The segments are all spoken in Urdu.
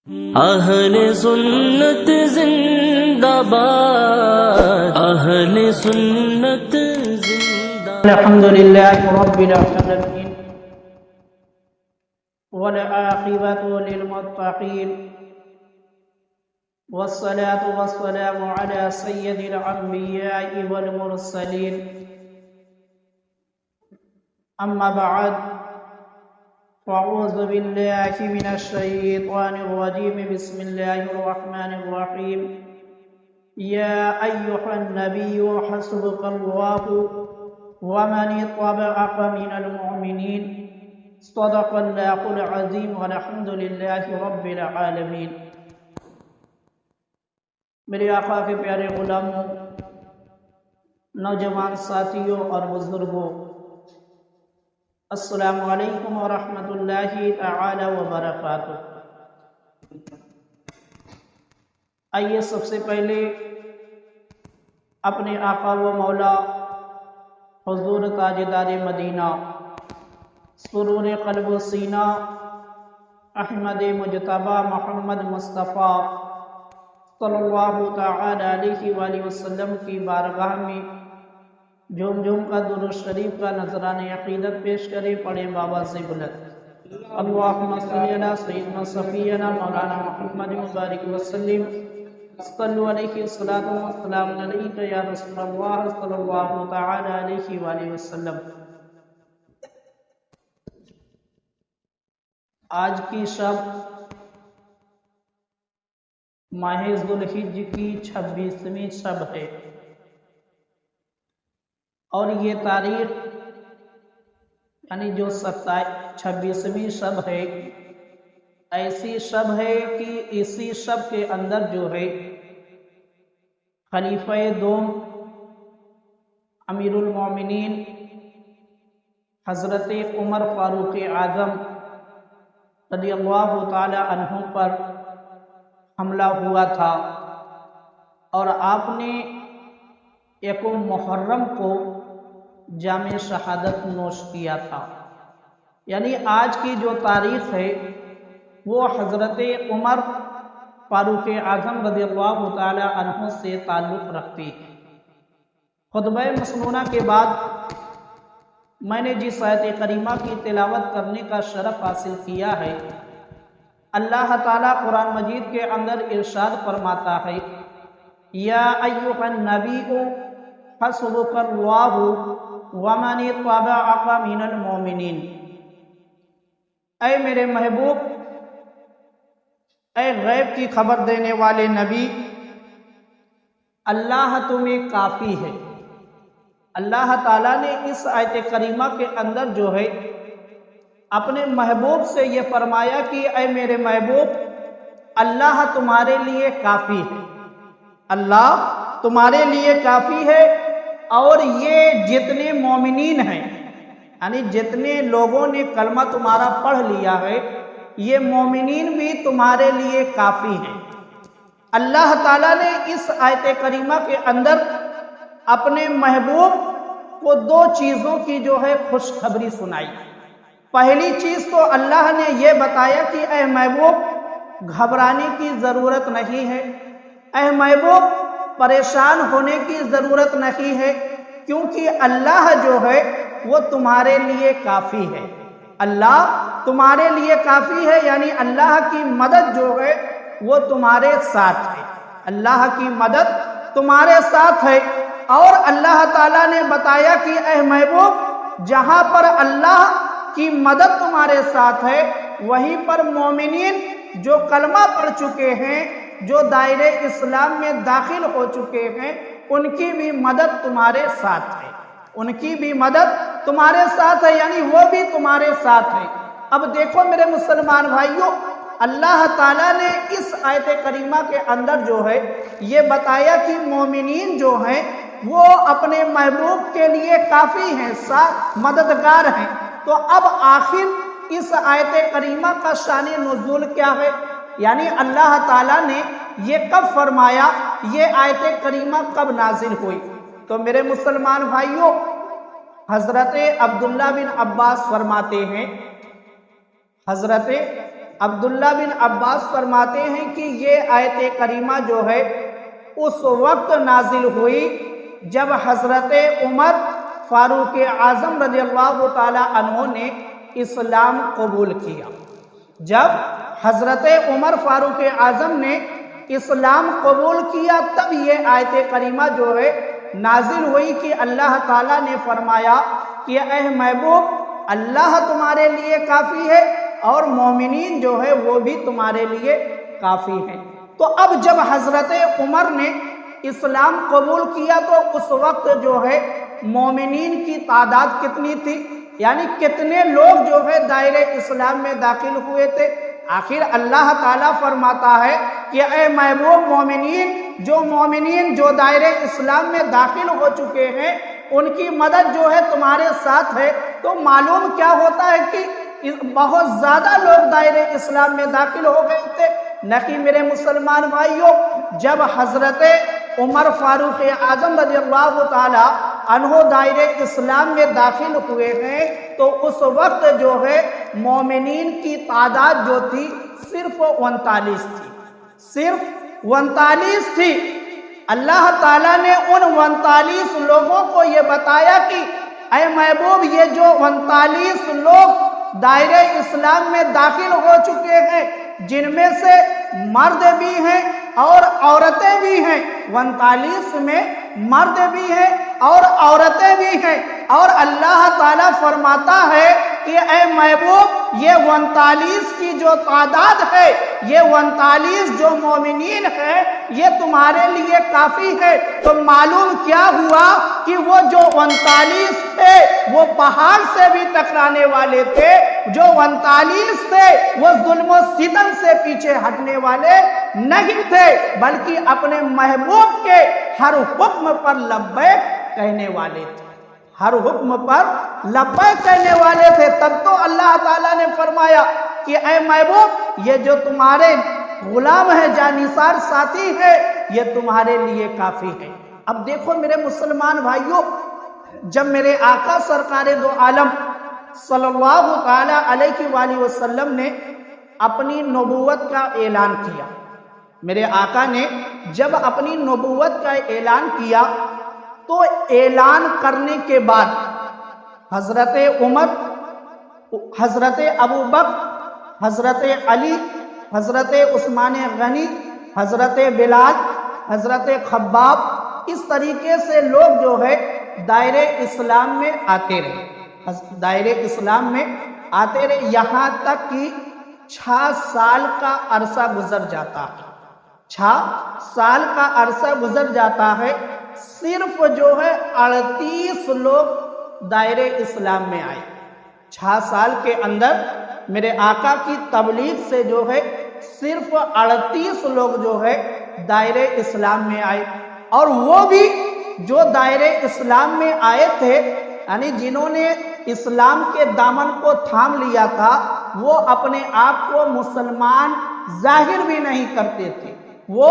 اہل سنت زندہ باد، اہل سنت زندہ باد۔ الحمد للہ رب العالمین والعاقبۃ للمتقین والصلاة والسلام علی سید الانبیاء والمرسلین، اما بعد فاعوذ باللہ من الشیطان الرجیم، بسم اللہ الرحمن الرحیم۔ یا ایہا النبی حسبک اللہ ومن اتبعک من المؤمنین، صدق اللہ العظیم والحمد للہ رب العالمین۔ میرے آقا کے پیارے غلاموں، نوجوان ساتھیوں اور بزرگوں، السلام علیکم ورحمۃ اللہ تعالی وبرکاتہ۔ آئیے سب سے پہلے اپنے آقا و مولا حضور تاجدار مدینہ سرور قلب و سینہ احمد مجتبی محمد مصطفیٰ صلی اللہ تعالی علیہ وآلہ وسلم کی بارگاہ میں جھوم جھوم کا درود شریف کا نذرانِ عقیدت پیش کرے، پڑھیں بابا سے بلند، اللہم صلی علی سیدنا صفینا مولانا محمد مبارک وسلم، صلو علیہ الصلاۃ والسلام علیک یا رسول اللہ صلی اللہ تعالی علیہ وآلہ وسلم۔ آج کی شب ماہ ذوالحجہ کی 26ویں شب ہے، اور یہ تاریخ یعنی جو 26ویں شب ہے، ایسی شب ہے کہ اسی شب کے اندر جو ہے خلیفہ دوم امیر المومنین حضرت عمر فاروق اعظم رضی اللہ تعالی عنہ پر حملہ ہوا تھا، اور آپ نے یکم محرم کو جام شہادت نوش کیا تھا۔ یعنی آج کی جو تاریخ ہے وہ حضرت عمر فاروق اعظم رضی اللہ تعالی عنہ سے تعلق رکھتی ہے۔ خطبہ مسنونہ کے بعد میں نے جس آیت کریمہ کی تلاوت کرنے کا شرف حاصل کیا ہے، اللہ تعالیٰ قرآن مجید کے اندر ارشاد فرماتا ہے، یا ایھا النبی حسبک اللہ ومن اتبعک من المؤمنین، اے میرے محبوب، اے غیب کی خبر دینے والے نبی، اللہ تمہیں کافی ہے۔ اللہ تعالیٰ نے اس آیت کریمہ کے اندر جو ہے اپنے محبوب سے یہ فرمایا کہ اے میرے محبوب، اللہ تمہارے لیے کافی ہے، اللہ تمہارے لیے کافی ہے، اور یہ جتنے مومنین ہیں، یعنی جتنے لوگوں نے کلمہ تمہارا پڑھ لیا ہے، یہ مومنین بھی تمہارے لیے کافی ہیں۔ اللہ تعالیٰ نے اس آیت کریمہ کے اندر اپنے محبوب کو دو چیزوں کی جو ہے خوشخبری سنائی۔ پہلی چیز تو اللہ نے یہ بتایا کہ اے محبوب، گھبرانے کی ضرورت نہیں ہے، اے محبوب پریشان ہونے کی ضرورت نہیں ہے، کیونکہ اللہ جو ہے وہ تمہارے لیے کافی ہے۔ اللہ تمہارے لیے کافی ہے، یعنی اللہ کی مدد جو ہے وہ تمہارے ساتھ ہے، اللہ کی مدد تمہارے ساتھ ہے۔ اور اللہ تعالیٰ نے بتایا کہ اے محبوب، جہاں پر اللہ کی مدد تمہارے ساتھ ہے، وہیں پر مومنین جو کلمہ پڑھ چکے ہیں، جو دائرے اسلام میں داخل ہو چکے ہیں، ان کی بھی مدد تمہارے ساتھ ہے، ان کی بھی مدد تمہارے ساتھ ہے، یعنی وہ بھی تمہارے ساتھ ہے۔ اب دیکھو میرے مسلمان بھائیوں، اللہ تعالیٰ نے اس آیت کریمہ کے اندر جو ہے یہ بتایا کہ مومنین جو ہیں وہ اپنے محبوب کے لیے کافی ہیں، مددگار ہیں۔ تو اب آخر اس آیت کریمہ کا شان نزول کیا ہے؟ یعنی اللہ تعالیٰ نے یہ کب فرمایا، یہ آیت کریمہ کب نازل ہوئی؟ تو میرے مسلمان بھائیوں، حضرت عبداللہ بن عباس فرماتے ہیں، حضرت عبداللہ بن عباس فرماتے ہیں کہ یہ آیت کریمہ جو ہے اس وقت نازل ہوئی جب حضرت عمر فاروق اعظم رضی اللہ تعالی عنہ نے اسلام قبول کیا۔ جب حضرت عمر فاروق اعظم نے اسلام قبول کیا تب یہ آیت کریمہ جو ہے نازل ہوئی کہ اللہ تعالیٰ نے فرمایا کہ اے محبوب اللہ تمہارے لیے کافی ہے اور مومنین جو ہے وہ بھی تمہارے لیے کافی ہیں۔ تو اب جب حضرت عمر نے اسلام قبول کیا تو اس وقت جو ہے مومنین کی تعداد کتنی تھی، یعنی کتنے لوگ جو ہے دائرہ اسلام میں داخل ہوئے تھے؟ آخر اللہ تعالیٰ فرماتا ہے کہ اے محبوب مومنین جو دائرہ اسلام میں داخل ہو چکے ہیں ان کی مدد جو ہے تمہارے ساتھ ہے۔ تو معلوم کیا ہوتا ہے کہ بہت زیادہ لوگ دائرہ اسلام میں داخل ہو گئے تھے۔ نہ کہ میرے مسلمان بھائیوں، جب حضرت عمر فاروق اعظم رضی اللہ تعالی عنہ دائرہ اسلام میں داخل ہوئے ہیں تو اس وقت جو ہے مومنین کی تعداد جو تھی صرف 39 تھی، صرف 39 تھی۔ اللہ تعالیٰ نے ان 39 لوگوں کو یہ بتایا کہ اے محبوب یہ جو 39 لوگ دائرہ اسلام میں داخل ہو چکے ہیں جن میں سے مرد بھی ہیں اور عورتیں بھی ہیں، 39 میں مرد بھی ہیں اور عورتیں بھی ہیں، اور اللہ تعالیٰ فرماتا ہے کہ اے محبوب یہ 39 کی جو تعداد ہے، یہ 39 جو مومنین ہیں یہ تمہارے لیے کافی ہے۔ تو معلوم کیا ہوا کہ وہ جو 39 تھے وہ پہاڑ سے بھی ٹکرانے والے تھے، جو 39 تھے وہ ظلم و ستم سے پیچھے ہٹنے والے نہیں تھے، بلکہ اپنے محبوب کے ہر حکم پر لبیک کہنے والے تھے، ہر حکم پر لبیک کہنے والے تھے۔ تب تو اللہ تعالیٰ نے فرمایا کہ اے محبوب یہ جو تمہارے غلام ہے جانثار ساتھی ہے یہ تمہارے لیے کافی ہے۔ اب دیکھو میرے مسلمان بھائیوں، جب میرے آقا سرکار دو عالم صلی اللہ تعالی علیہ وآلہ وسلم نے اپنی نبوت کا اعلان کیا، میرے آقا نے جب اپنی نبوت کا اعلان کیا تو اعلان کرنے کے بعد حضرت عمر، حضرت ابوبکر، حضرت علی، حضرت عثمان غنی، حضرت بلال، حضرت خباب، اس طریقے سے لوگ جو ہے دائرہ اسلام میں آتے رہے، دائرہ اسلام میں آتے رہے، یہاں تک کہ 6 سال کا عرصہ گزر جاتا ہے، 6 سال کا عرصہ گزر جاتا ہے، صرف جو ہے 38 لوگ دائرہ اسلام میں آئے۔ 6 سال کے اندر میرے آقا کی تبلیغ سے جو ہے صرف 38 لوگ جو ہے دائرہ اسلام میں آئے، اور وہ بھی جو دائرہ اسلام میں آئے تھے یعنی جنہوں نے اسلام کے دامن کو تھام لیا تھا وہ اپنے آپ کو مسلمان ظاہر بھی نہیں کرتے تھے، وہ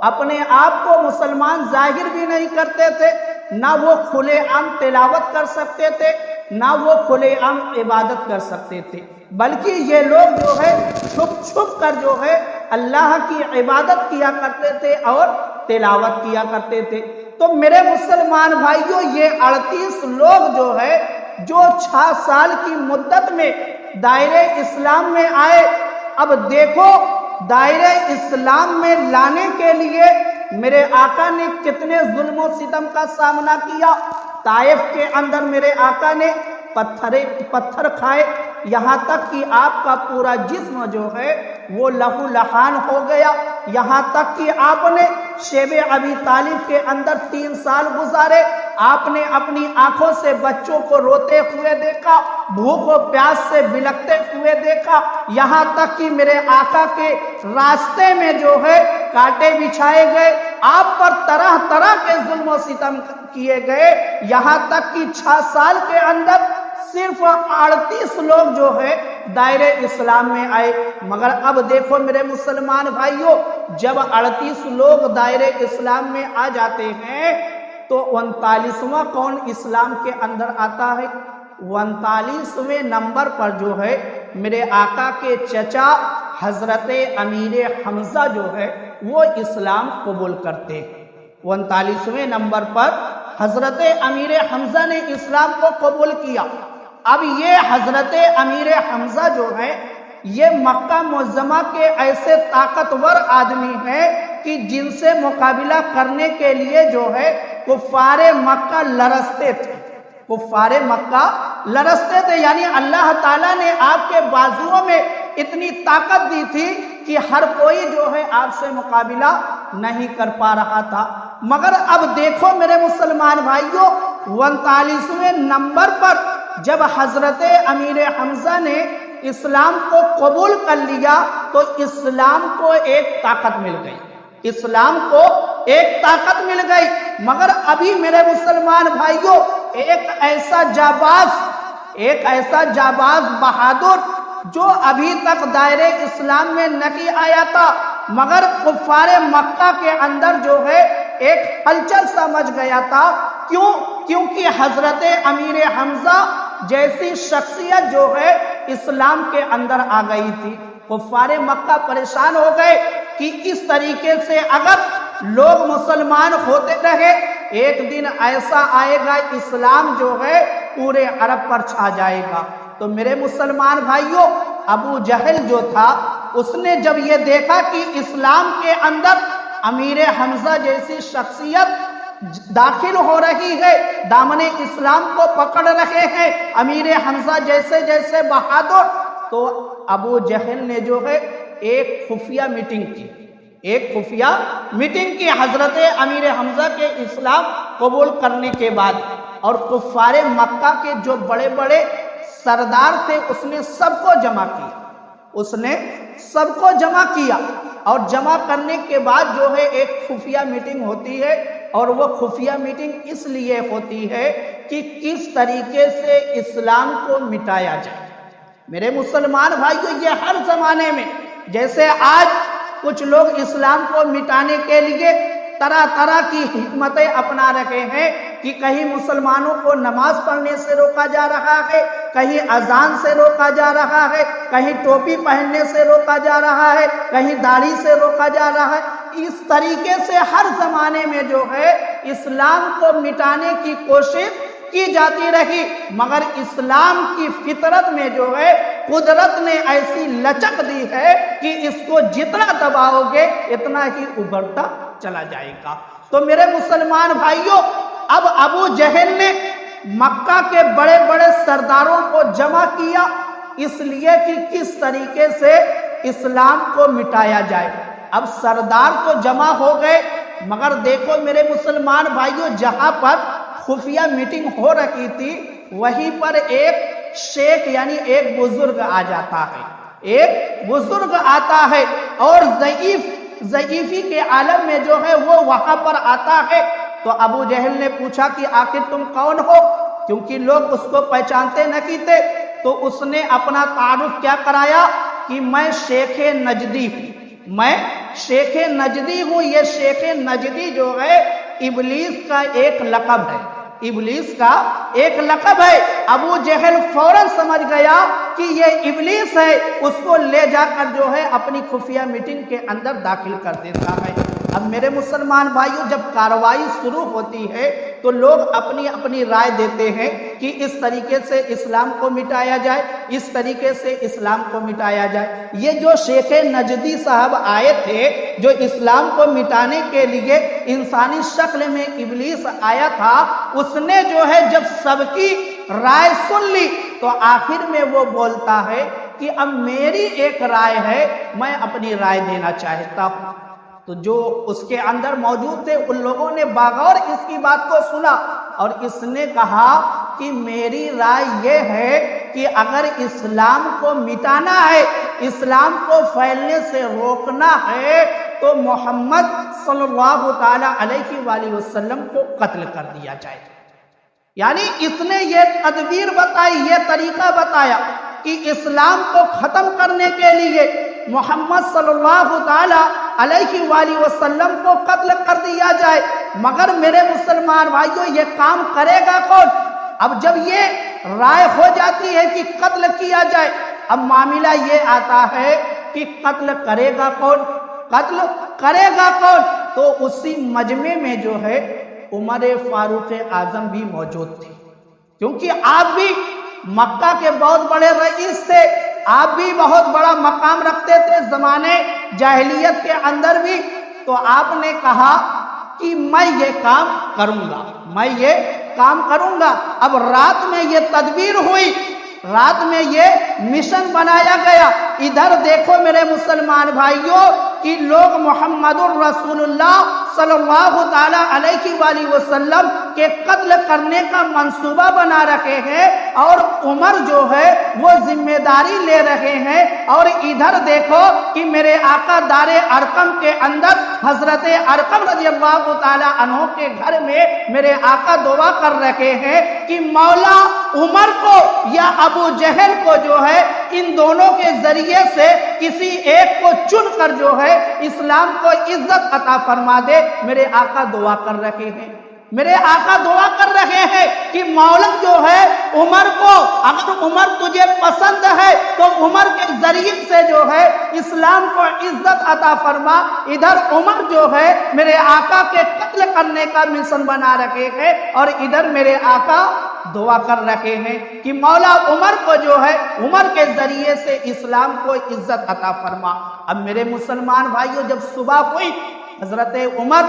اپنے آپ کو مسلمان ظاہر بھی نہیں کرتے تھے، نہ وہ کھلے عام تلاوت کر سکتے تھے نہ وہ کھلے عام عبادت کر سکتے تھے، بلکہ یہ لوگ جو ہے چھپ چھپ کر جو ہے اللہ کی عبادت کیا کرتے تھے اور تلاوت کیا کرتے تھے۔ تو میرے مسلمان بھائیوں یہ 38 لوگ جو ہے جو 6 سال کی مدت میں دائرہ اسلام میں آئے، اب دیکھو دائرہ اسلام میں لانے کے لیے میرے آقا نے کتنے ظلم و ستم کا سامنا کیا۔ طائف کے اندر میرے آقا نے پتھر کھائے، یہاں تک کہ آپ کا پورا جسم جو ہے وہ لہو لہان ہو گیا، یہاں تک کہ آپ نے شیب ابی طالب کے اندر 3 سال گزارے، آپ نے اپنی آنکھوں سے بچوں کو روتے ہوئے دیکھا، بھوک و پیاس سے بلکتے ہوئے دیکھا، یہاں تک کہ میرے آقا کے راستے میں جو ہے کانٹے بچھائے گئے، آپ پر طرح طرح کے ظلم و ستم کیے گئے، یہاں تک کہ 6 سال کے اندر صرف 38 لوگ جو ہے دائرہ اسلام میں آئے۔ مگر اب دیکھو میرے مسلمان بھائیوں، جب 38 لوگ دائرہ اسلام میں آ جاتے ہیں تو 39واں کون اسلام کے اندر آتا ہے؟ 39ویں نمبر پر جو ہے میرے آقا کے چچا حضرت امیر حمزہ جو ہے وہ اسلام قبول کرتے ہیں۔ 39ویں نمبر پر حضرت امیر حمزہ نے اسلام کو قبول کیا۔ اب یہ حضرت امیر حمزہ جو ہے یہ مکہ معظمہ کے ایسے طاقتور آدمی ہیں کہ جن سے مقابلہ کرنے کے لیے جو ہے کفار مکہ لرزتے تھے، کفار مکہ لرزتے تھے، یعنی اللہ تعالیٰ نے آپ کے بازوؤں میں اتنی طاقت دی تھی کہ ہر کوئی جو ہے آپ سے مقابلہ نہیں کر پا رہا تھا۔ مگر اب دیکھو میرے مسلمان بھائیوں، 39ویں نمبر پر جب حضرت امیر حمزہ نے اسلام کو قبول کر لیا تو اسلام کو ایک طاقت مل گئی، اسلام کو ایک طاقت مل گئی۔ مگر ابھی میرے مسلمان بھائیوں ایک ایسا جاباز بہادر جو ابھی تک دائرے اسلام میں نہیں آیا تھا، مگر کفار مکہ کے اندر جو ہے ایک ہلچل سمجھ گیا تھا۔ کیونکہ حضرت امیر حمزہ جیسی شخصیت جو ہے اسلام کے اندر آ گئی تھی۔ کفار مکہ پریشان ہو گئے کہ اس طریقے سے اگر لوگ مسلمان ہوتے رہے ایک دن ایسا آئے گا اسلام جو ہے پورے عرب پر چھا جائے گا۔ تو میرے مسلمان بھائیوں ابو جہل جو تھا اس نے جب یہ دیکھا کہ اسلام کے اندر امیر حمزہ جیسی شخصیت داخل ہو رہی ہے، دامن اسلام کو پکڑ رہے ہیں امیر حمزہ جیسے بہادر، تو ابو جہل نے جو ہے ایک خفیہ میٹنگ کی حضرت امیر حمزہ کے اسلام قبول کرنے کے بعد، اور کفار مکہ کے جو بڑے بڑے سردار تھے اس نے سب کو جمع کیا، اور جمع کرنے کے بعد جو ہے ایک خفیہ میٹنگ ہوتی ہے، اور وہ خفیہ میٹنگ اس لیے ہوتی ہے کہ کس طریقے سے اسلام کو مٹایا جائے۔ میرے مسلمان بھائیوں یہ ہر زمانے میں، جیسے آج کچھ لوگ اسلام کو مٹانے کے لیے طرح طرح کی حکمتیں اپنا رہے ہیں کہ کہیں مسلمانوں کو نماز پڑھنے سے روکا جا رہا ہے، کہیں اذان سے روکا جا رہا ہے، کہیں ٹوپی پہننے سے روکا جا رہا ہے، کہیں داڑھی سے روکا جا رہا ہے۔ اس طریقے سے ہر زمانے میں جو ہے اسلام کو مٹانے کی کوشش کی جاتی رہی، مگر اسلام کی فطرت میں جو ہے قدرت نے ایسی لچک دی ہے کہ اس کو جتنا دباؤ گے اتنا ہی ابھرتا چلا جائے گا۔ تو میرے مسلمان بھائیوں اب ابو جہل نے مکہ کے بڑے بڑے سرداروں کو جمع کیا اس لیے کہ کس طریقے سے اسلام کو مٹایا جائے۔ اب سردار تو جمع ہو گئے، مگر دیکھو میرے مسلمان بھائیوں جہاں پر خفیہ میٹنگ ہو رہی تھی وہیں پر ایک شیخ یعنی ایک بزرگ آ جاتا ہے، ایک بزرگ آتا ہے اور ضعیفی کے عالم میں جو ہے وہ وہاں پر آتا ہے۔ تو ابو جہل نے پوچھا کہ آخر تم کون ہو، کیونکہ لوگ اس کو پہچانتے نہیں تھے، تو اس نے اپنا تعارف کیا کرایا کہ میں شیخ نجدی ہوں، میں شیخ نجدی ہوں۔ یہ شیخ نجدی جو ہے ابلیس کا ایک لقب ہے، ابلیس کا ایک لقب ہے۔ ابو جہل فوراً سمجھ گیا کہ یہ ابلیس ہے، اس کو لے جا کر جو ہے اپنی خفیہ میٹنگ کے اندر داخل کر دیتا ہے۔ اب میرے مسلمان بھائیوں جب کارروائی شروع ہوتی ہے تو لوگ اپنی اپنی رائے دیتے ہیں کہ اس طریقے سے اسلام کو مٹایا جائے، اس طریقے سے اسلام کو مٹایا جائے۔ یہ جو شیخ نجدی صاحب آئے تھے جو اسلام کو مٹانے کے لیے انسانی شکل میں ابلیس آیا تھا، اس نے جو ہے جب سب کی رائے سن لی تو آخر میں وہ بولتا ہے کہ اب میری ایک رائے ہے، میں اپنی رائے دینا چاہتا ہوں۔ تو جو اس کے اندر موجود تھے ان لوگوں نے باغور اس کی بات کو سنا اور اس نے کہا کہ میری رائے یہ ہے کہ اگر اسلام کو مٹانا ہے، اسلام کو پھیلنے سے روکنا ہے تو محمد صلی اللہ تعالی علیہ وآلہ وسلم کو قتل کر دیا جائے۔ یعنی اس نے یہ تدبیر بتائی، یہ طریقہ بتایا کہ اسلام کو ختم کرنے کے لیے محمد صلی اللہ تعالی علیہ وآلہ وسلم کو قتل کر دیا جائے۔ مگر میرے مسلمان بھائیوں یہ کام کرے گا کون؟ اب جب یہ رائے ہو جاتی ہے کہ قتل کیا جائے، اب معاملہ یہ آتا ہے کہ قتل کرے گا کون، قتل کرے گا کون؟ تو اسی مجمع میں جو ہے عمر فاروق اعظم بھی موجود تھے، کیونکہ آپ بھی مکہ کے بہت بڑے رئیس تھے، آپ بھی بہت بڑا مقام رکھتے تھے زمانے جاہلیت کے اندر بھی۔ تو آپ نے کہا کہ میں یہ کام کروں گا، میں یہ کام کروں گا۔ اب رات میں یہ تدبیر ہوئی، رات میں یہ مشن بنایا گیا۔ ادھر دیکھو میرے مسلمان بھائیوں کہ لوگ محمد الرسول اللہ صلی اللہ تعالی علیہ وآلہ وسلم کے قتل کرنے کا منصوبہ بنا رکھے ہیں، اور عمر جو ہے وہ ذمہ داری لے رہے ہیں۔ اور ادھر دیکھو کہ میرے آقا دار ارقم کے اندر حضرت ارقم رضی اللہ تعالی عنہ کے گھر میں میرے آقا دعا کر رکھے ہیں کہ مولا عمر کو یا ابو جہل کو جو ہے ان دونوں کے ذریعے سے کسی ایک کو چن کر جو ہے اسلام کو عزت عطا فرما دے۔ میرے آقا دعا کر رکھے ہیں، میرے آقا دعا کر رہے ہیں کہ مولا جو ہے عمر کو، اگر عمر تجھے پسند ہے تو عمر کے ذریعے سے جو ہے اسلام کو عزت عطا فرما۔ ادھر عمر جو ہے میرے آقا کے قتل کرنے کا مشن بنا رکھے ہیں، اور ادھر میرے آقا دعا کر رکھے ہیں کہ مولا عمر کو جو ہے عمر کے ذریعے سے اسلام کو عزت عطا فرما۔ اب میرے مسلمان بھائیوں، جب صبح ہوئی حضرت عمر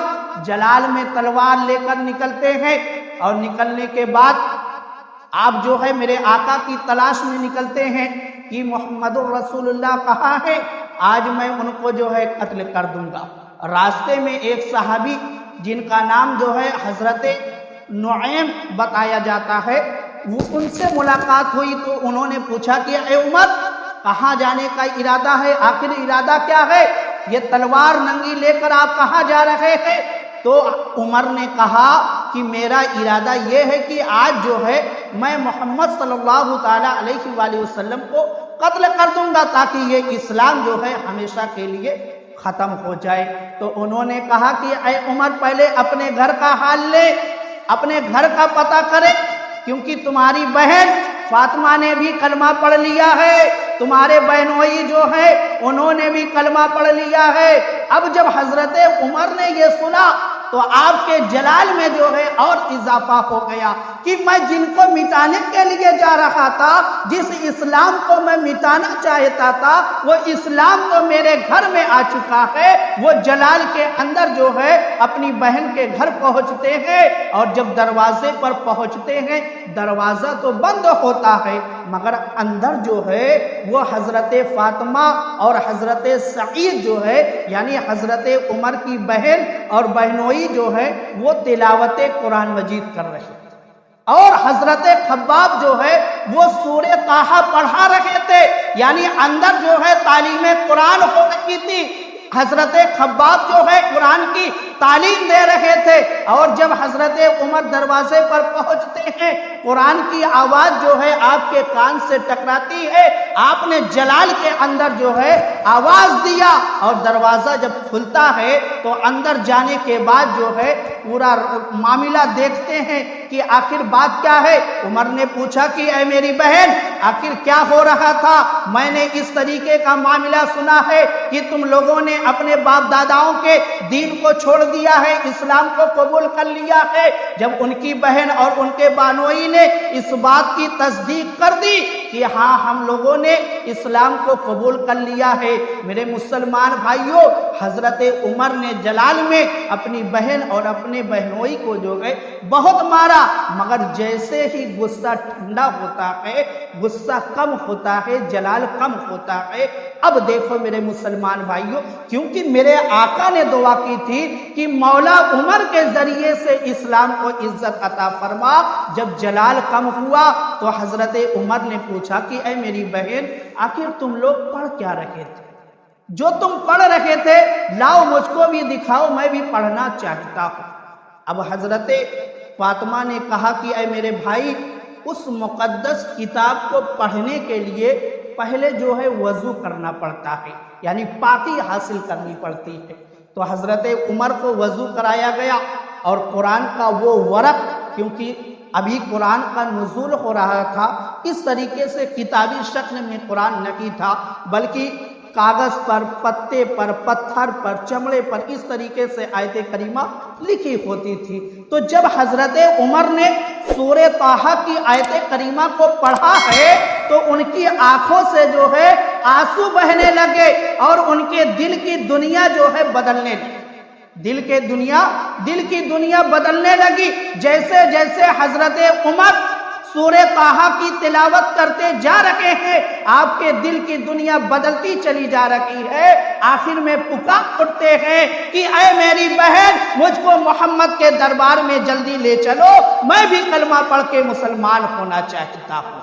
جلال میں تلوار لے کر نکلتے ہیں، اور نکلنے کے بعد آپ جو ہے میرے آقا کی تلاش میں نکلتے ہیں کہ محمد الرسول اللہ کہاں ہے، آج میں ان کو جو ہے قتل کر دوں گا۔ راستے میں ایک صحابی جن کا نام جو ہے حضرت نعیم بتایا جاتا ہے، وہ ان سے ملاقات ہوئی تو انہوں نے پوچھا کہ اے عمر، کہاں جانے کا ارادہ ہے، آخر ارادہ کیا ہے، یہ تلوار ننگی لے کر آپ کہاں جا رہے ہیں؟ تو عمر نے کہا کہ میرا ارادہ یہ ہے کہ آج جو ہے میں محمد صلی اللہ تعالی علیہ وآلہ وسلم کو قتل کر دوں گا، تاکہ یہ اسلام جو ہے ہمیشہ کے لیے ختم ہو جائے۔ تو انہوں نے کہا کہ اے عمر، پہلے اپنے گھر کا حال لے، اپنے گھر کا پتہ کرے، کیونکہ تمہاری بہن فاطمہ نے بھی کلمہ پڑھ لیا ہے، تمہارے بہنوئی جو ہے انہوں نے بھی کلمہ پڑھ لیا ہے۔ اب جب حضرت عمر نے یہ سنا تو آپ کے جلال میں جو ہے اور اضافہ ہو گیا کہ میں جن کو مٹانے کے لیے جا رہا تھا، جس اسلام کو میں مٹانا چاہتا تھا، وہ اسلام تو میرے گھر میں آ چکا ہے۔ وہ جلال کے اندر جو ہے اپنی بہن کے گھر پہنچتے ہیں، اور جب دروازے پر پہنچتے ہیں دروازہ تو بند ہوتا ہے، مگر اندر جو ہے وہ حضرت فاطمہ اور حضرت سعید جو ہے یعنی حضرت عمر کی بہن اور بہنوئی جو ہے وہ تلاوت قرآن مجید کر رہے تھے، اور حضرت خباب جو ہے وہ سورہ طٰہٰ پڑھا رہے تھے، یعنی اندر جو ہے تعلیم قرآن ہو رہی تھی۔ حضرت خباب جو ہے قرآن کی تعلیم دے رہے تھے، اور جب حضرت عمر دروازے پر پہنچتے ہیں قرآن کی آواز جو ہے آپ کے کان سے ٹکراتی ہے، آپ نے جلال کے اندر جو ہے آواز دیا، اور دروازہ جب کھلتا ہے تو اندر جانے کے بعد جو ہے پورا معاملہ دیکھتے ہیں کہ آخر بات کیا ہے۔ عمر نے پوچھا کہ اے میری بہن، آخر کیا ہو رہا تھا؟ میں نے اس طریقے کا معاملہ سنا ہے کہ تم لوگوں نے اپنے باپ داداؤں کے دین کو چھوڑ دیا ہے، اسلام کو قبول کر لیا ہے۔ جب ان کی بہن اور ان کے بانوئی نے اس بات کی تصدیق کر دی کہ ہاں ہم لوگوں نے اسلام کو قبول کر لیا ہے، میرے مسلمان بھائیوں، حضرت عمر نے جلال میں اپنی بہن اور اپنے بہنوئی کو جو ہے بہت مارا، مگر جیسے ہی غصہ ٹھنڈا ہوتا ہے، غصہ کم ہوتا ہے، جلال کم ہوتا ہے۔ اب دیکھو میرے مسلمان بھائیوں، کیونکہ میرے آقا نے دعا کی تھی کہ مولا عمر کے ذریعے سے اسلام کو عزت عطا فرما، جب جلال کم ہوا تو حضرت عمر نے پوچھا کہ اے میری بہن، آخر تم لوگ پڑھ کیا رہے تھے؟ جو تم پڑھ رہے تھے لاؤ مجھ کو بھی دکھاؤ، میں بھی پڑھنا چاہتا ہوں۔ اب حضرت فاطمہ نے کہا کہ اے میرے بھائی، اس مقدس کتاب کو پڑھنے کے لیے پہلے جو ہے وضو کرنا پڑتا ہے، یعنی پاکی حاصل کرنی پڑتی ہے۔ تو حضرت عمر کو وضو کرایا گیا، اور قرآن کا وہ ورق، کیونکہ ابھی قرآن کا نزول ہو رہا تھا، اس طریقے سے کتابی شکل میں قرآن نہیں تھا، بلکہ کاغذ پر، پتے پر، پتھر پر، چمڑے پر اس طریقے سے آیت کریمہ لکھی ہوتی تھی۔ تو جب حضرت عمر نے سورہ طٰہٰ کی آیت کریمہ کو پڑھا ہے تو ان کی آنکھوں سے جو ہے آنسو بہنے لگے اور ان کے دل کی دنیا جو ہے بدلنے لگی، دل کی دنیا بدلنے لگی۔ جیسے جیسے حضرت عمر سورہ طٰہٰ کی تلاوت کرتے جا رہے ہیں، آپ کے دل کی دنیا بدلتی چلی جا رہی ہے۔ آخر میں پکار اٹھتے ہیں کہ اے میری بہن، مجھ کو محمد کے دربار میں جلدی لے چلو، میں بھی کلمہ پڑھ کے مسلمان ہونا چاہتا ہوں،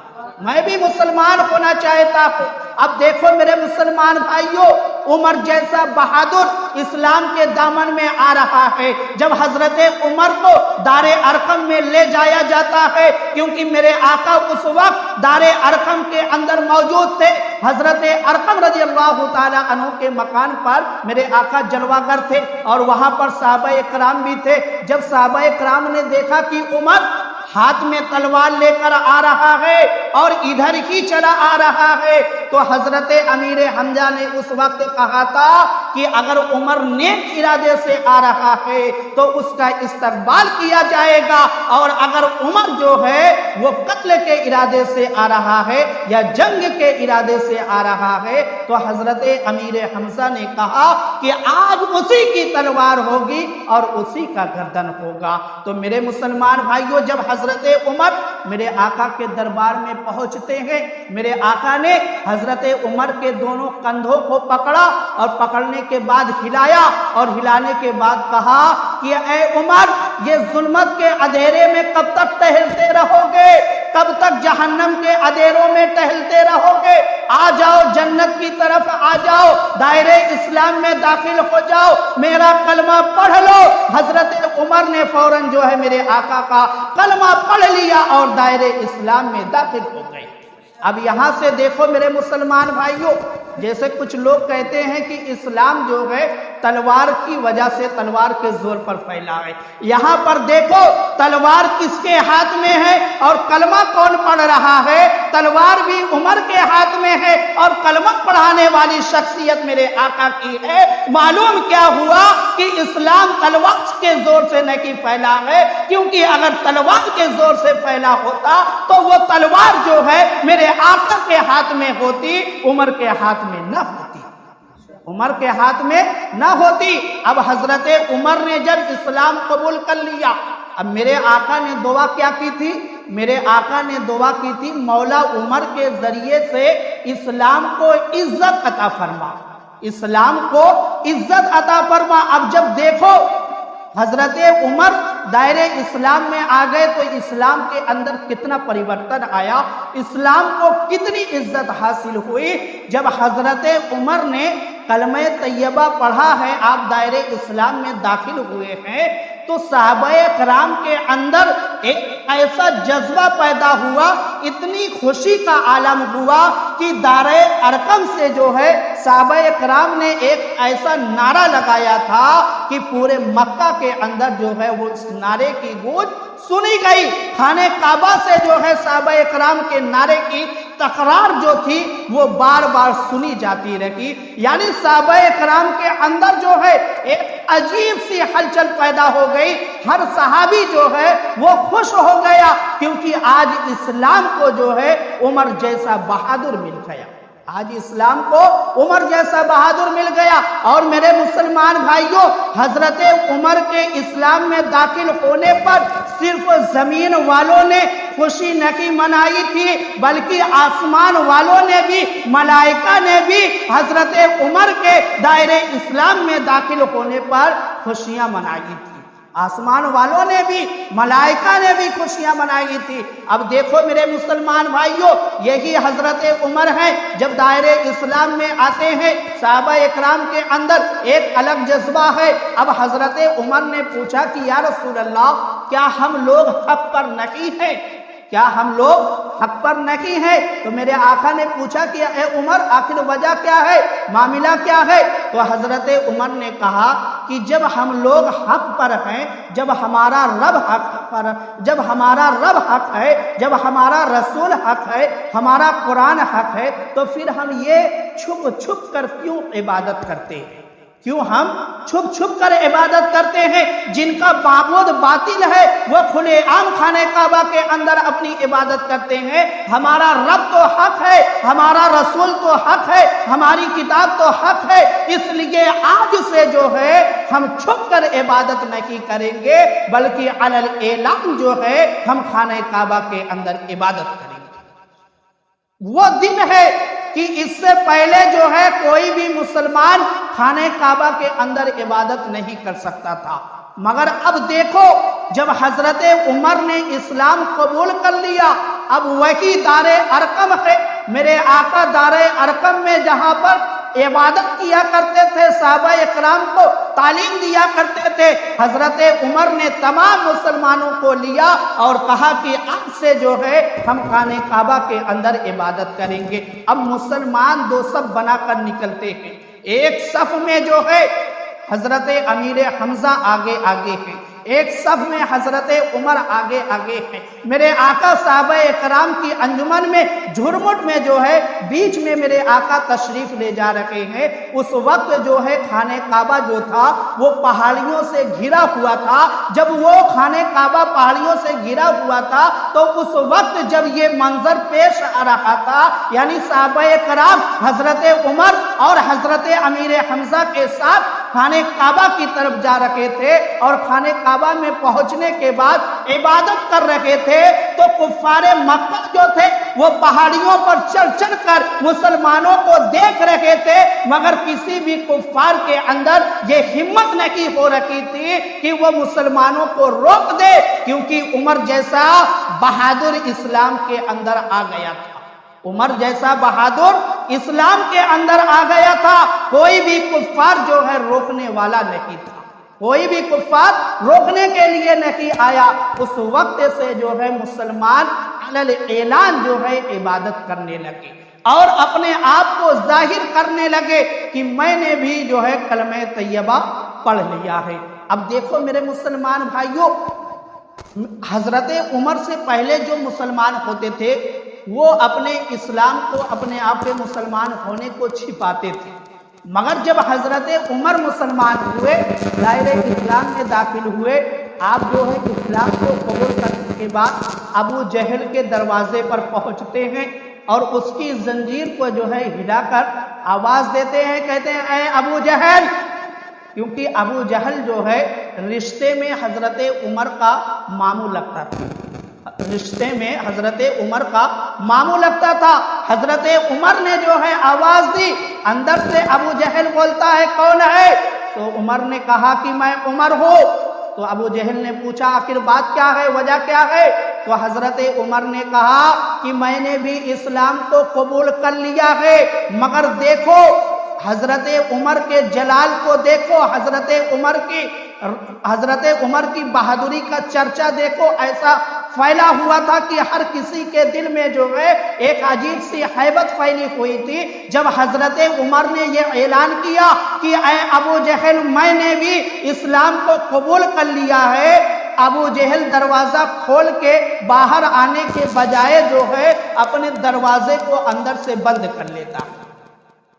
میں بھی مسلمان ہونا چاہتا ہوں۔ اب دیکھو میرے مسلمان بھائیوں، عمر جیسا بہادر اسلام کے دامن میں آ رہا ہے۔ جب حضرت عمر کو دار ارقم میں لے جایا جاتا ہے، کیونکہ میرے آقا اس وقت دار ارقم کے اندر موجود تھے، حضرت ارقم رضی اللہ تعالیٰ عنہ کے مکان پر میرے آقا جلوہ گر تھے اور وہاں پر صحابہ کرام بھی تھے۔ جب صحابہ کرام نے دیکھا کہ عمر ہاتھ میں تلوار لے کر آ رہا ہے اور ادھر ہی چلا آ رہا ہے، تو حضرت امیر حمزہ نے اس وقت کہا تھا کہ اگر عمر نیک ارادے سے آ رہا ہے تو اس کا استقبال کیا جائے گا، اور اگر عمر جو ہے وہ قتل کے ارادے سے آ رہا ہے یا جنگ کے ارادے سے آ رہا ہے تو حضرت امیر حمزہ نے کہا کہ آج اسی کی تلوار ہوگی اور اسی کا گردن ہوگا۔ تو میرے مسلمان بھائیوں، جب حضرت عمر میرے آقا کے دربار میں پہنچتے ہیں، میرے آقا نے حضرت عمر کے دونوں کندھوں کو پکڑا اور پکڑنے کے بعد ہلایا اور ہلانے کے بعد کہا کہ اے عمر، یہ ظلمت کے اندھیرے میں کب تک ٹہلتے رہو گے؟ کب تک جہنم کے اندھیروں میں ٹہلتے رہو گے؟ آ جاؤ، جنت کی طرف آ جاؤ، دائرے اسلام میں داخل ہو جاؤ، میرا کلمہ پڑھ لو۔ حضرت عمر نے فوراً جو ہے میرے آقا کا کلمہ پڑھ لیا اور دائرے اسلام میں داخل ہو گئے۔ اب یہاں سے دیکھو میرے مسلمان بھائیوں، جیسے کچھ لوگ کہتے ہیں کہ اسلام جو ہے تلوار کی وجہ سے، تلوار کے زور پر پھیلا ہے۔ یہاں پر دیکھو تلوار کس کے ہاتھ میں ہے اور کلمہ کون پڑھ رہا ہے؟ تلوار بھی عمر کے ہاتھ میں ہے اور کلمہ پڑھانے والی شخصیت میرے آقا کی ہے۔ معلوم کیا ہوا کہ اسلام تلوار کے زور سے نہیں پھیلا ہے، کیونکہ اگر تلوار کے زور سے پھیلا ہوتا تو وہ تلوار جو ہے میرے آقا کے ہاتھ میں ہوتی، عمر کے ہاتھ میں نہ ہوتی، عمر کے ہاتھ میں نہ ہوتی۔ اب حضرت عمر نے جب اسلام قبول کر لیا، اب میرے آقا نے دعا کیا کی تھی؟ میرے آقا نے دعا کی تھی مولا عمر کے ذریعے سے اسلام کو عزت عطا فرما، اسلام کو عزت عطا فرما۔ اب جب دیکھو حضرت عمر دائرے اسلام میں آ گئے تو اسلام کے اندر کتنا پریورتن آیا، اسلام کو کتنی عزت حاصل ہوئی۔ جب حضرت عمر نے کلمہ طیبہ پڑھا ہے، آپ دائرے اسلام میں داخل ہوئے ہیں، تو صحابہ کرام کے اندر ایک ایسا جذبہ پیدا ہوا، اتنی خوشی کا عالم ہوا کہ دائرہ ارقم سے جو ہے صحابہ کرام نے ایک ایسا نعرہ لگایا تھا کہ پورے مکہ کے اندر جو ہے وہ اس نعرے کی گونج سنی گئی۔ خانہ کعبہ سے جو ہے صحابہ کرام کے نعرے کی تکرار جو تھی وہ بار بار سنی جاتی رہی، یعنی صحابہ کرام کے اندر جو ہے ایک عجیب سی ہلچل پیدا ہو گئی۔ ہر صحابی جو ہے وہ خوش ہو گیا، کیونکہ آج اسلام کو جو ہے عمر جیسا بہادر مل گیا، آج اسلام کو عمر جیسا بہادر مل گیا۔ اور میرے مسلمان بھائیوں، حضرت عمر کے اسلام میں داخل ہونے پر صرف زمین والوں نے خوشی نہیں منائی تھی، بلکہ آسمان والوں نے بھی، ملائکہ نے بھی حضرت عمر کے دائرے اسلام میں داخل ہونے پر خوشیاں منائی تھی۔ آسمان والوں نے بھی، ملائکہ نے بھی خوشیاں منائی تھی۔ اب دیکھو میرے مسلمان بھائیوں، یہی حضرت عمر ہیں، جب دائرے اسلام میں آتے ہیں صحابہ اکرام کے اندر ایک الگ جذبہ ہے۔ اب حضرت عمر نے پوچھا کہ یا رسول اللہ، کیا ہم لوگ حق پر نہیں ہیں؟ کیا ہم لوگ حق پر نہیں ہیں؟ تو میرے آقا نے پوچھا کہ اے عمر آخر وجہ کیا ہے، معاملہ کیا ہے؟ تو حضرت عمر نے کہا کہ جب ہم لوگ حق پر ہیں، جب ہمارا رب حق ہے، جب ہمارا رسول حق ہے، ہمارا قرآن حق ہے، تو پھر ہم یہ چھپ چھپ کر کیوں عبادت کرتے ہیں؟ کیوں ہم چھپ چھپ کر عبادت کرتے ہیں؟ جن کا معبود باطل ہے وہ کھلے عام خانہ کعبہ کے اندر اپنی عبادت کرتے ہیں۔ ہمارا رب تو حق ہے، ہمارا رسول تو حق ہے، ہماری کتاب تو حق ہے، اس لیے آج سے جو ہے ہم چھپ کر عبادت نہیں کریں گے، بلکہ علی الاعلان جو ہے ہم خانہ کعبہ کے اندر عبادت کریں گے۔ وہ دن ہے کہ اس سے پہلے جو ہے کوئی بھی مسلمان خانہ کعبہ کے اندر عبادت نہیں کر سکتا تھا، مگر اب دیکھو جب حضرت عمر نے اسلام قبول کر لیا، اب وہی دار ارقم ہے، میرے آقا دار ارقم میں جہاں پر عبادت کیا کرتے تھے، صحابہ اکرام کو تعلیم دیا کرتے تھے، حضرت عمر نے تمام مسلمانوں کو لیا اور کہا کہ آج سے جو ہے ہم خانہ کعبہ کے اندر عبادت کریں گے۔ اب مسلمان دو صف بنا کر نکلتے ہیں، ایک صف میں جو ہے حضرت امیر حمزہ آگے آگے ہے، ایک صف میں حضرت عمر آگے آگے ہے۔ میرے آقا صحابہ اکرام کی انجمن میں جھرمٹ میں جو ہے بیچ میں میرے آقا تشریف لے جا رہے ہیں۔ اس وقت جو ہے خانہ کعبہ جو تھا وہ پہاڑیوں سے گھرا ہوا تھا۔ جب وہ خانہ کعبہ پہاڑیوں سے گھرا ہوا تھا تو اس وقت جب یہ منظر پیش آ رہا تھا، یعنی صحابہ اکرام حضرت عمر اور حضرت امیر حمزہ کے ساتھ خانہ کعبہ کی طرف جا رہے تھے اور خانہ کعبہ میں پہنچنے کے بعد عبادت کر رہے تھے، تو کفار مکہ جو تھے وہ پہاڑیوں پر چڑھ چڑھ کر مسلمانوں کو دیکھ رہے تھے، مگر کسی بھی کفار کے اندر یہ ہمت نہیں ہو رہی تھی کہ وہ مسلمانوں کو روک دے، کیونکہ عمر جیسا بہادر اسلام کے اندر آ گیا تھا، عمر جیسا بہادر اسلام کے اندر آ گیا تھا، کوئی بھی کفار جو ہے روکنے والا نہیں تھا، کوئی بھی کفار روکنے کے لیے نہیں آیا۔ اس وقت سے جو ہے مسلمان علی اعلان جو ہے عبادت کرنے لگے اور اپنے آپ کو ظاہر کرنے لگے کہ میں نے بھی جو ہے کلمہ طیبہ پڑھ لیا ہے۔ اب دیکھو میرے مسلمان بھائیوں، حضرت عمر سے پہلے جو مسلمان ہوتے تھے وہ اپنے اسلام کو، اپنے آپ کے مسلمان ہونے کو چھپاتے تھے، مگر جب حضرت عمر مسلمان ہوئے، دائرہ اسلام میں داخل ہوئے، آپ جو ہے اسلام کو قبول کرنے کے بعد ابو جہل کے دروازے پر پہنچتے ہیں اور اس کی زنجیر کو جو ہے ہلا کر آواز دیتے ہیں، کہتے ہیں اے ابو جہل، کیونکہ ابو جہل جو ہے رشتے میں حضرت عمر کا ماموں لگتا تھا، رشتے میں حضرت عمر کا ماموں لگتا تھا۔ حضرت عمر نے جو ہے آواز دی، اندر سے ابو جہل بولتا ہے کون ہے؟ تو عمر نے کہا کہ میں عمر ہوں۔ تو ابو جہل نے پوچھا آخر بات کیا ہے، وجہ کیا ہے؟ تو حضرت عمر نے کہا کہ میں نے بھی اسلام کو قبول کر لیا ہے، مگر دیکھو حضرت عمر کے جلال کو دیکھو، حضرت عمر کی بہادری کا چرچا دیکھو، ایسا پھیلا ہوا تھا کہ ہر کسی کے دل میں جو ہے ایک عجیب سی ہیبت پھیلی ہوئی تھی۔ جب حضرت عمر نے یہ اعلان کیا کہ اے ابو جہل میں نے بھی اسلام کو قبول کر لیا ہے، ابو جہل دروازہ کھول کے باہر آنے کے بجائے جو ہے اپنے دروازے کو اندر سے بند کر لیتا ہے،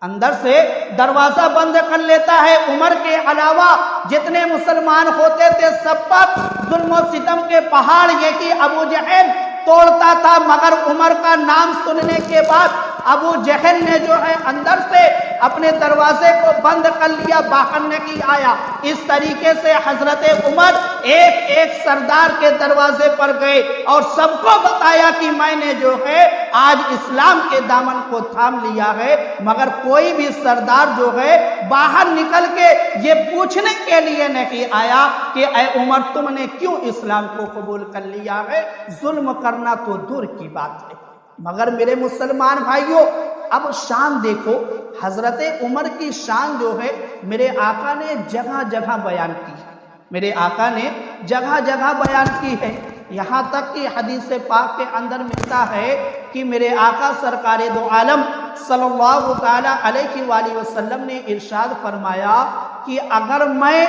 اندر سے دروازہ بند کر لیتا ہے۔ عمر کے علاوہ جتنے مسلمان ہوتے تھے سب پر ظلم و ستم کے پہاڑ یہی ابو جہل توڑتا تھا، مگر عمر کا نام سننے کے بعد ابو جہل نے جو ہے اندر سے اپنے دروازے کو بند کر لیا، باہر نہیں آیا۔ اس طریقے سے حضرت عمر ایک ایک سردار کے دروازے پر گئے اور سب کو بتایا کہ میں نے جو ہے آج اسلام کے دامن کو تھام لیا ہے، مگر کوئی بھی سردار جو ہے باہر نکل کے یہ پوچھنے کے لیے نہیں آیا کہ اے عمر تم نے کیوں اسلام کو قبول کر لیا ہے؟ ظلم کرنا تو دور کی بات ہے۔ مگر میرے مسلمان بھائیوں، اب شان دیکھو، حضرت عمر کی شان جو ہے میرے آقا نے جگہ جگہ بیان کی ہے، میرے آقا نے جگہ جگہ بیان کی ہے۔ یہاں تک کہ حدیث پاک کے اندر ملتا ہے کہ میرے آقا سرکار دو عالم صلی اللہ تعالی علیہ وآلہ وسلم نے ارشاد فرمایا کہ اگر میں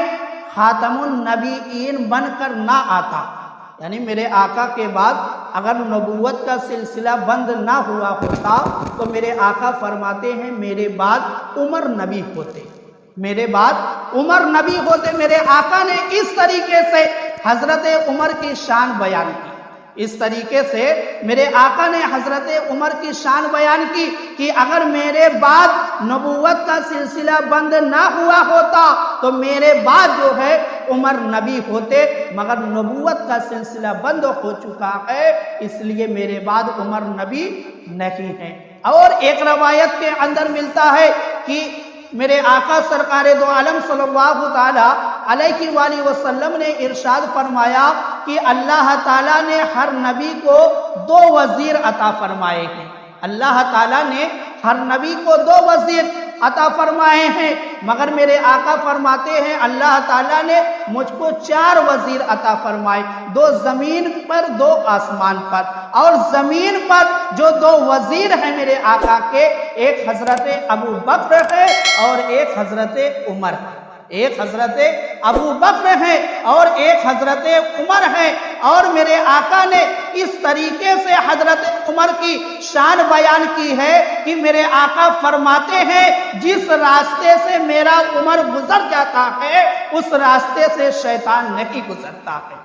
خاتم النبیین بن کر نہ آتا، یعنی میرے آقا کے بعد اگر نبوت کا سلسلہ بند نہ ہوا ہوتا تو میرے آقا فرماتے ہیں میرے بعد عمر نبی ہوتے، میرے بعد عمر نبی ہوتے۔ میرے آقا نے اس طریقے سے حضرت عمر کی شان بیان کی، اس طریقے سے میرے آقا نے حضرت عمر کی شان بیان کی کہ اگر میرے بعد نبوت کا سلسلہ بند نہ ہوا ہوتا تو میرے بعد جو ہے عمر نبی ہوتے، مگر نبوت کا سلسلہ بند ہو چکا ہے، اس لیے میرے بعد عمر نبی نہیں ہے۔ اور ایک روایت کے اندر ملتا ہے کہ میرے آقا سرکار دو عالم صلی اللہ تعالی علیہ وآلہ وسلم نے ارشاد فرمایا کہ اللہ تعالیٰ نے ہر نبی کو 2 وزیر عطا فرمائے ہیں، اللہ تعالیٰ نے ہر نبی کو 2 وزیر عطا فرمائے ہیں، مگر میرے آقا فرماتے ہیں اللہ تعالیٰ نے مجھ کو 4 وزیر عطا فرمائے، 2 زمین پر 2 آسمان پر۔ اور زمین پر جو 2 وزیر ہیں میرے آقا کے، ایک حضرت ابو بکر ہے اور ایک حضرت عمر ہے، ایک حضرت ابو بکر ہے اور ایک حضرت عمر ہے۔ اور میرے آقا نے اس طریقے سے حضرت عمر کی شان بیان کی ہے کہ میرے آقا فرماتے ہیں جس راستے سے میرا عمر گزر جاتا ہے اس راستے سے شیطان نہیں گزرتا ہے۔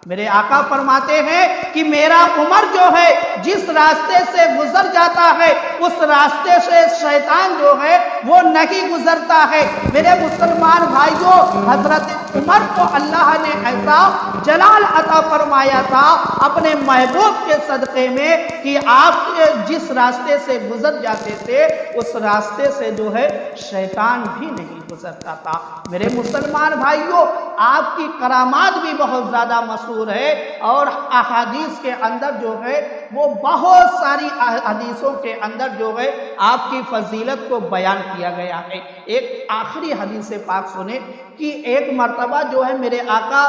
میرے آقا فرماتے ہیں کہ میرا عمر جو ہے جس راستے سے گزر جاتا ہے اس راستے سے شیطان جو ہے وہ نہیں گزرتا ہے۔ میرے مسلمان بھائیوں، حضرت عمر کو اللہ نے ایسا جلال عطا فرمایا تھا اپنے محبوب کے صدقے میں کہ آپ جس راستے سے گزر جاتے تھے اس راستے سے جو ہے شیطان بھی نہیں گزرتا تھا۔ میرے مسلمان بھائیوں، آپ کی کرامات بھی بہت زیادہ مشہور ہے اور احادیث کے اندر جو ہے وہ بہت ساری حدیثوں کے اندر جو ہے آپ کی فضیلت کو بیان کیا گیا ہے۔ ایک آخری حدیث پاک سنیں کہ ایک مرتبہ جو ہے میرے آقا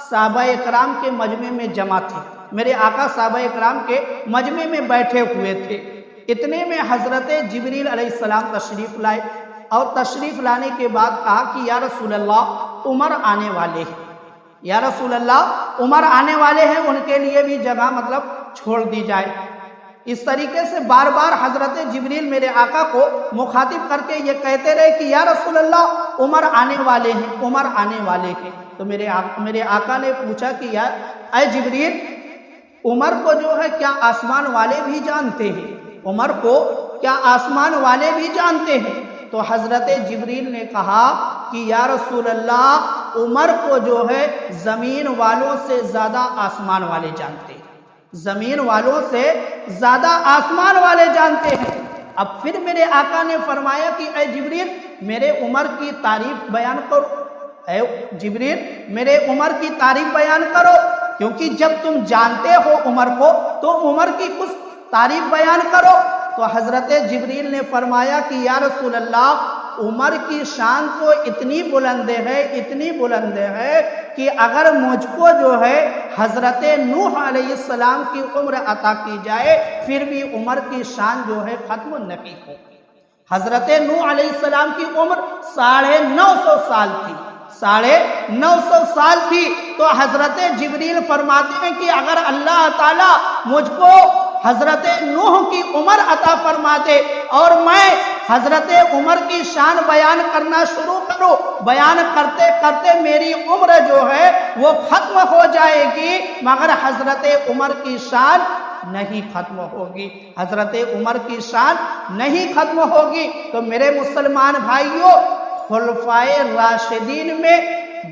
صحابہ اکرام کے مجمع میں جمع تھے، میرے آقا صحابہ اکرام کے مجمع میں بیٹھے ہوئے تھے، اتنے میں حضرت جبریل علیہ السلام تشریف لائے اور تشریف لانے کے بعد کہا کہ یا رسول اللہ عمر آنے والے ہیں، یا رسول اللہ عمر آنے والے ہیں، ان کے لیے بھی جگہ مطلب چھوڑ دی جائے۔ اس طریقے سے بار بار حضرت جبریل میرے آقا کو مخاطب کر کے یہ کہتے رہے کہ یا رسول اللہ عمر آنے والے ہیں، عمر آنے والے ہیں۔ تو میرے آقا نے پوچھا کہ یا اے جبریل، عمر کو جو ہے کیا آسمان والے بھی جانتے ہیں؟ عمر کو کیا آسمان والے بھی جانتے ہیں؟ تو حضرت جبریل نے کہا کہ یا رسول اللہ عمر کو جو ہے زمین والوں سے زیادہ آسمان والے جانتے ہیں، زمین والوں سے زیادہ آسمان والے جانتے ہیں۔ اب پھر میرے آقا نے فرمایا کہ اے جبریل میرے عمر کی تعریف بیان کرو، اے جبریل میرے عمر کی تعریف بیان کرو، کیونکہ جب تم جانتے ہو عمر کو تو عمر کی کچھ تعریف بیان کرو۔ تو حضرت جبریل نے فرمایا کہ یا رسول اللہ عمر کی شان تو اتنی بلند ہے، اتنی بلند ہے کہ اگر مجھ کو جو ہے حضرت نوح علیہ السلام کی عمر عطا کی جائے پھر بھی عمر کی شان جو ہے ختم نہیں ہوگی۔ حضرت نوح علیہ السلام کی عمر 950 سال تھی، 950 سال تھی۔ تو حضرت جبریل فرماتے ہیں کہ اگر اللہ تعالیٰ مجھ کو حضرت نوح کی عمر عطا فرما دے اور میں حضرت عمر کی شان بیان کرنا شروع کروں، بیان کرتے کرتے میری عمر جو ہے وہ ختم ہو جائے گی، مگر حضرت عمر کی شان نہیں ختم ہوگی، حضرت عمر کی شان نہیں ختم ہوگی۔ تو میرے مسلمان بھائیوں، خلفائے راشدین میں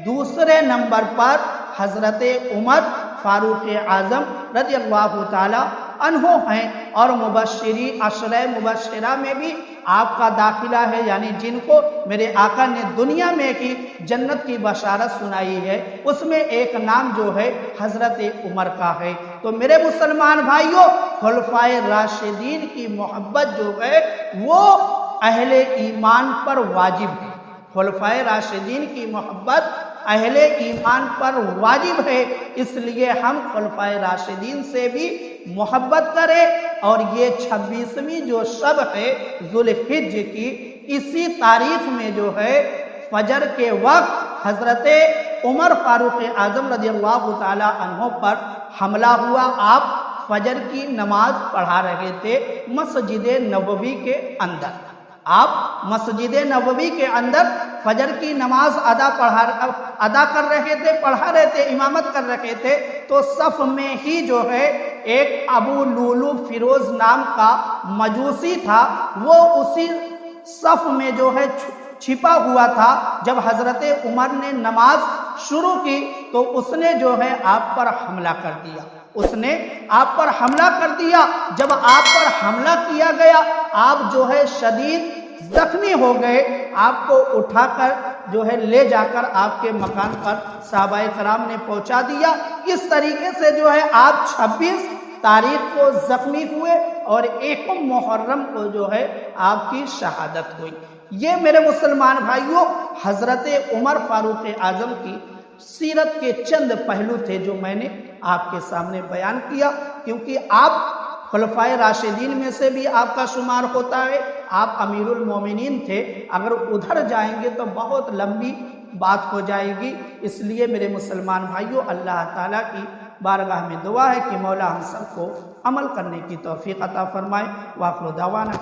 دوسرے نمبر پر حضرت عمر فاروق اعظم رضی اللہ تعالی عنہ ہیں، اور مبشری عشرہ مبشرہ میں بھی آپ کا داخلہ ہے، یعنی جن کو میرے آقا نے دنیا میں کی جنت کی بشارت سنائی ہے، اس میں ایک نام جو ہے حضرت عمر کا ہے۔ تو میرے مسلمان بھائیوں، خلفائے راشدین کی محبت جو ہے وہ اہل ایمان پر واجب ہے، خلفائے راشدین کی محبت اہل ایمان پر واجب ہے، اس لیے ہم خلفائے راشدین سے بھی محبت کریں۔ اور یہ 26ویں جو شب ہے ذوالحج کی، اسی تاریخ میں جو ہے فجر کے وقت حضرت عمر فاروق اعظم رضی اللہ تعالی عنہ پر حملہ ہوا۔ آپ فجر کی نماز پڑھا رہے تھے مسجد نبوی کے اندر، آپ مسجد نبوی کے اندر فجر کی نماز ادا کر رہے تھے، پڑھا رہے تھے، امامت کر رہے تھے، تو صف میں ہی جو ہے ایک ابو لولو فیروز نام کا مجوسی تھا، وہ اسی صف میں جو ہے چھپا ہوا تھا۔ جب حضرت عمر نے نماز شروع کی تو اس نے جو ہے آپ پر حملہ کر دیا، اس نے آپ پر حملہ کر دیا۔ جب آپ پر حملہ کیا گیا، آپ جو ہے شدید زخمی ہو گئے، آپ کو اٹھا کر جو ہے لے جا کر آپ کے مکان پر صحابہ کرام نے پہنچا دیا۔ اس طریقے سے جو ہے آپ 26 تاریخ کو زخمی ہوئے اور 1 محرم کو جو ہے آپ کی شہادت ہوئی۔ یہ میرے مسلمان بھائیوں حضرت عمر فاروق اعظم کی سیرت کے چند پہلو تھے جو میں نے آپ کے سامنے بیان کیا، کیونکہ آپ خلفائے راشدین میں سے بھی آپ کا شمار ہوتا ہے، آپ امیر المومنین تھے۔ اگر ادھر جائیں گے تو بہت لمبی بات ہو جائے گی، اس لیے میرے مسلمان بھائیوں اللہ تعالیٰ کی بارگاہ میں دعا ہے کہ مولا ہم سب کو عمل کرنے کی توفیق عطا فرمائے۔ وآخر دعوانا